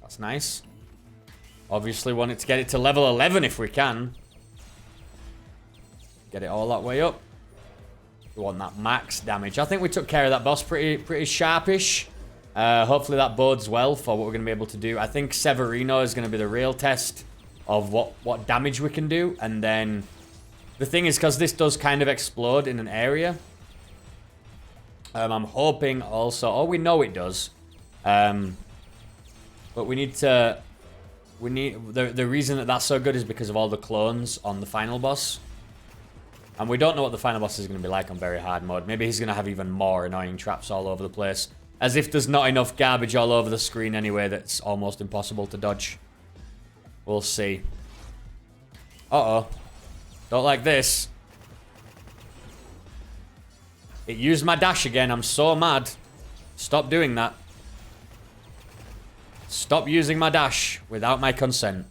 That's nice. Obviously want it to get it to level 11 if we can. Get it all that way up. We want that max damage. I think we took care of that boss pretty sharpish. Hopefully that bodes well for what we're going to be able to do. I think Severino is going to be the real test of what damage we can do. And then the thing is, because this does kind of explode in an area, I'm hoping also... Oh, we know it does. But we need to... The reason that that's so good is because of all the clones on the final boss. And we don't know what the final boss is going to be like on very hard mode. Maybe he's going to have even more annoying traps all over the place. As if there's not enough garbage all over the screen anyway that's almost impossible to dodge. We'll see. Uh-oh. Don't like this. It used my dash again. I'm so mad. Stop doing that. Stop using my dash without my consent.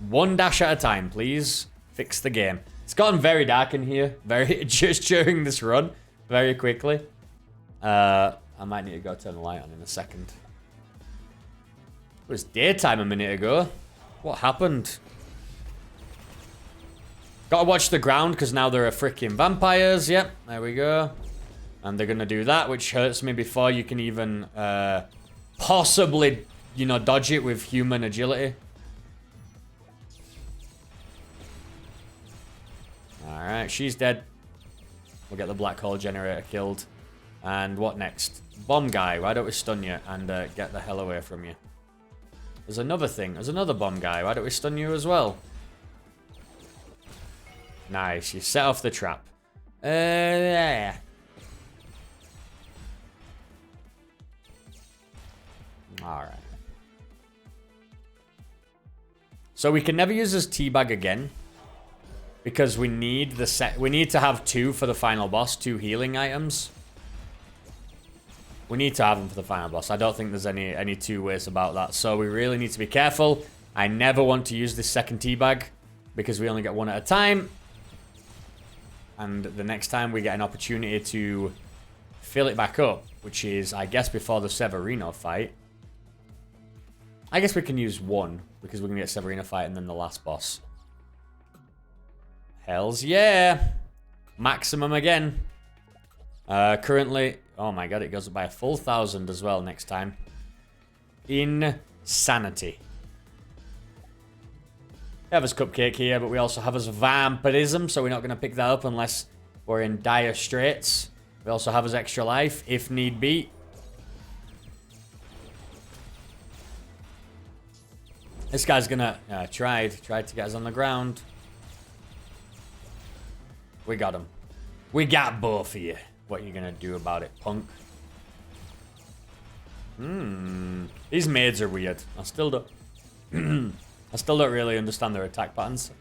One dash at a time, please. Fix the game. It's gotten very dark in here. Just during this run. Very quickly. I might need to go turn the light on in a second. It was daytime a minute ago. What happened? Gotta watch the ground because now there are freaking vampires. Yep, there we go. And they're gonna do that, which hurts me before you can even possibly, you know, dodge it with human agility. Alright, she's dead. We'll get the black hole generator killed. And what next? Bomb guy, why don't we stun you and get the hell away from you? There's another thing. There's another bomb guy. Why don't we stun you as well? Nice. You set off the trap. Yeah. Alright. So we can never use this teabag again. Because we need the set. We need to have 2 for the final boss. 2 healing items. We need to have them for the final boss. I don't think there's any two ways about that. So we really need to be careful. I never want to use this second teabag because we only get 1 at a time. And the next time we get an opportunity to fill it back up, which is, I guess, before the Severino fight. I guess we can use 1 because we're going to get Severino fight and then the last boss. Hells yeah. Maximum again. Currently... Oh my god, it goes up by a full 1,000 as well next time. Insanity. We have his cupcake here, but we also have his vampirism, so we're not going to pick that up unless we're in dire straits. We also have his extra life, if need be. This guy's gonna... tried to get us on the ground. We got him. We got both of you. What are you gonna do about it, punk? These maids are weird. I still don't really understand their attack patterns.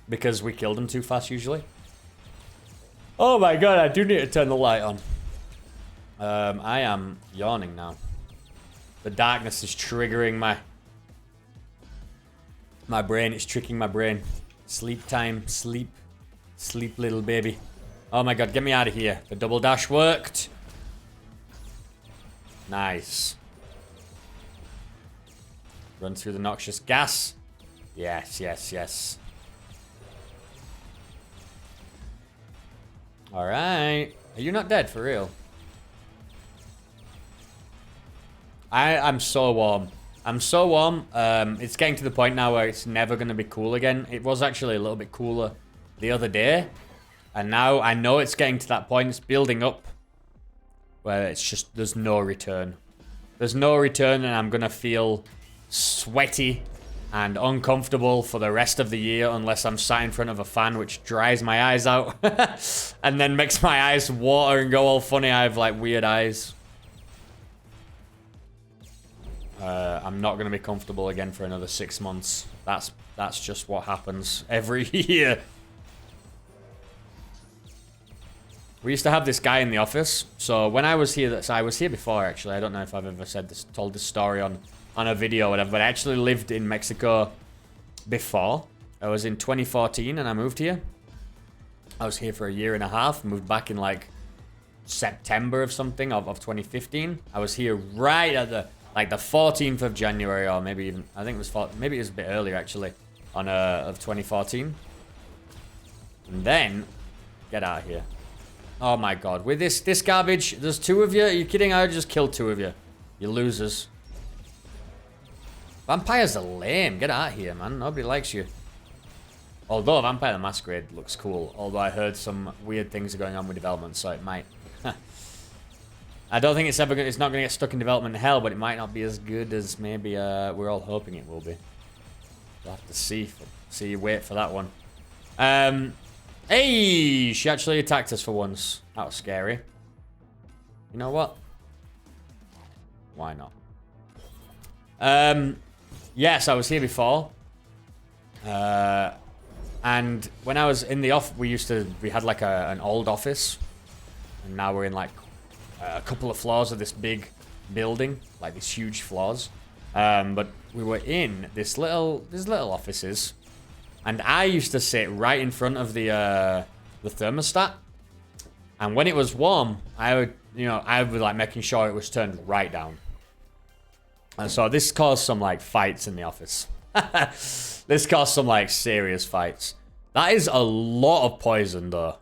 Because we killed them too fast usually. Oh my god, I do need to turn the light on. I am yawning now. The darkness is triggering my brain. It's tricking my brain. Sleep time, sleep. Sleep, little baby. Oh my god, get me out of here. The double dash worked. Nice. Run through the noxious gas. Yes, yes, yes. Alright. Are you not dead, for real? I'm so warm. I'm so warm. It's getting to the point now where it's never going to be cool again. It was actually a little bit cooler the other day. And now I know it's getting to that point. It's building up where it's just, there's no return. There's no return, and I'm going to feel sweaty and uncomfortable for the rest of the year unless I'm sat in front of a fan, which dries my eyes out and then makes my eyes water and go all funny. I have like weird eyes. I'm not going to be comfortable again for another 6 months. That's just what happens every year. We used to have this guy in the office. So when I was here, I was here before actually. I don't know if I've ever told this story on a video or whatever, but I actually lived in Mexico before. I was in 2014 and I moved here. I was here for a year and a half, moved back in like September of something of 2015. I was here right at the 14th of January, or maybe even, I think it was, maybe it was a bit earlier actually, of 2014. And then, get out of here. Oh my god, with this garbage, there's 2 of you? Are you kidding? I just killed 2 of you. You losers. Vampires are lame. Get out of here, man. Nobody likes you. Although Vampire the Masquerade looks cool. Although I heard some weird things are going on with development, so it might. I don't think it's not going to get stuck in development hell, but it might not be as good as maybe we're all hoping it will be. We'll have to see. Wait for that one. Hey, she actually attacked us for once. That was scary. You know what? Why not? Yes, I was here before. And when I was in the off, we had like an old office, and now we're in like a couple of floors of this big building, like these huge floors. But we were in these little offices, and I used to sit right in front of the thermostat. And when it was warm, I would like making sure it was turned right down. And so this caused some like fights in the office. This caused some like serious fights. That is a lot of poison though.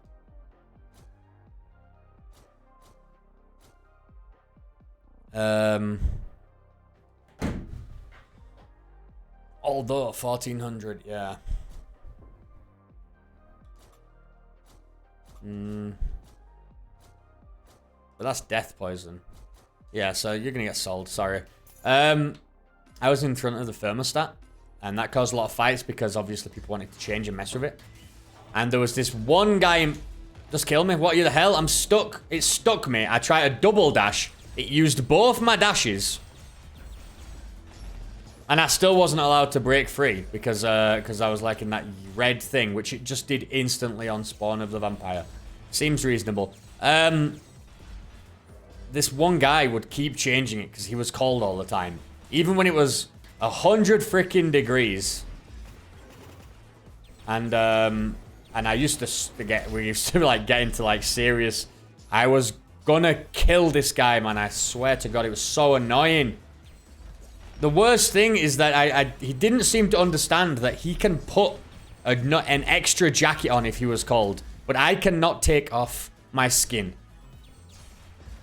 Although 1400, yeah. But that's death poison. Yeah, so you're gonna get sold, sorry. I was in front of the thermostat, and that caused a lot of fights because obviously people wanted to change and mess with it. And there was this one guy. Just kill me. What the hell? I'm stuck. It stuck me. I tried a double dash. It used both my dashes. And I still wasn't allowed to break free because I was like in that red thing, which it just did instantly on spawn of the vampire. Seems reasonable. This one guy would keep changing it because he was cold all the time. Even when it was 100 freaking degrees. And I used to we used to like get into like serious. I was gonna kill this guy, man. I swear to God, it was so annoying. The worst thing is that he didn't seem to understand that he can put an extra jacket on if he was cold, but I cannot take off my skin.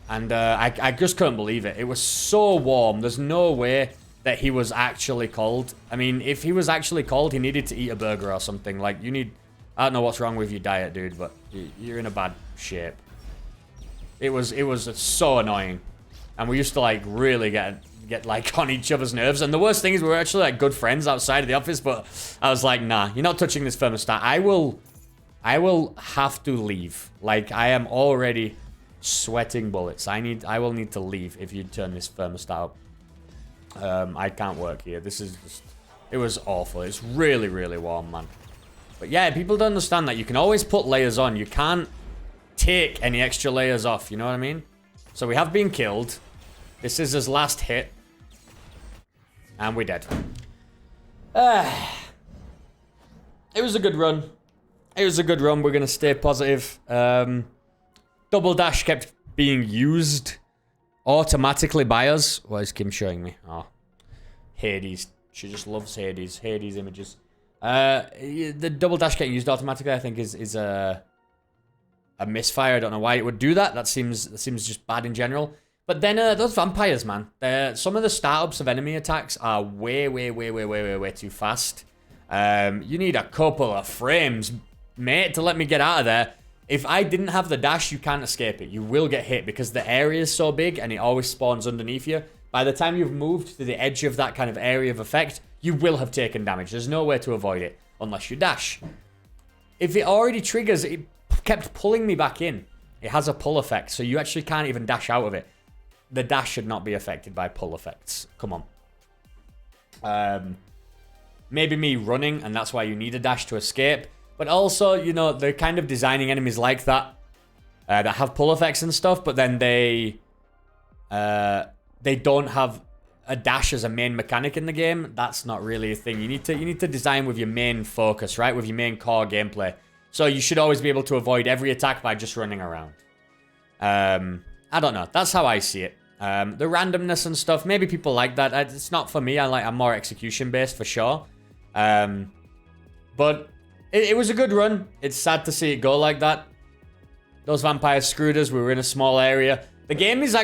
And I just couldn't believe it. It was so warm. There's no way that he was actually cold. I mean, if he was actually cold, he needed to eat a burger or something. Like, you need... I don't know what's wrong with your diet, dude, but you're in a bad shape. It was so annoying. And we used to, like, really get like, on each other's nerves. And the worst thing is we were actually, like, good friends outside of the office, but I was like, nah, you're not touching this thermostat. I will have to leave. Like, I am already sweating bullets. I will need to leave if you turn this thermostat up. I can't work here. This is just... It was awful. It's really, really warm, man. But yeah, people don't understand that you can always put layers on. You can't take any extra layers off, you know what I mean? So we have been killed. This is his last hit. And we're dead. It was a good run. It was a good run. We're going to stay positive. Double dash kept being used automatically by us. What is Kim showing me? Oh, Hades. She just loves Hades. Hades images. The double dash getting used automatically, I think, is a misfire. I don't know why it would do that. That seems just bad in general. But then those vampires, man. Some of the startups of enemy attacks are way too fast. You need a couple of frames, mate, to let me get out of there. If I didn't have the dash, you can't escape it. You will get hit because the area is so big and it always spawns underneath you. By the time you've moved to the edge of that kind of area of effect, you will have taken damage. There's no way to avoid it unless you dash. If it already triggers, it kept pulling me back in. It has a pull effect, so you actually can't even dash out of it. The dash should not be affected by pull effects. Come on. Maybe me running, and that's why you need a dash to escape. But also, you know, they're kind of designing enemies like that. That have pull effects and stuff, but then they don't have a dash as a main mechanic in the game. That's not really a thing. You need to design with your main focus, right? With your main core gameplay. So you should always be able to avoid every attack by just running around. I don't know. That's how I see it. The randomness and stuff, maybe people like that. It's not for me. I'm more execution based for sure. But it was a good run. It's sad to see it go like that. Those vampires screwed us. We were in a small area. The game is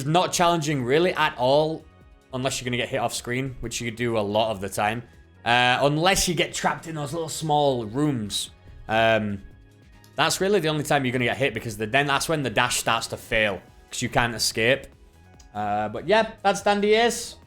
not challenging really at all, unless you're going to get hit off screen, which you do a lot of the time. Unless you get trapped in those little small rooms. That's really the only time you're going to get hit, because then that's when the dash starts to fail, because you can't escape. But yeah, that's Dandy Ace.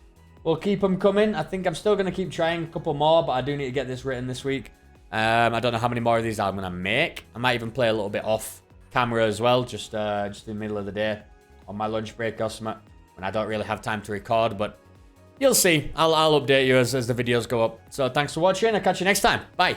We'll keep them coming. I think I'm still going to keep trying a couple more, but I do need to get this written this week. I don't know how many more of these I'm going to make. I might even play a little bit off camera as well, just in the middle of the day on my lunch break or something, when I don't really have time to record, but you'll see. I'll update you as the videos go up. So thanks for watching. I'll catch you next time. Bye.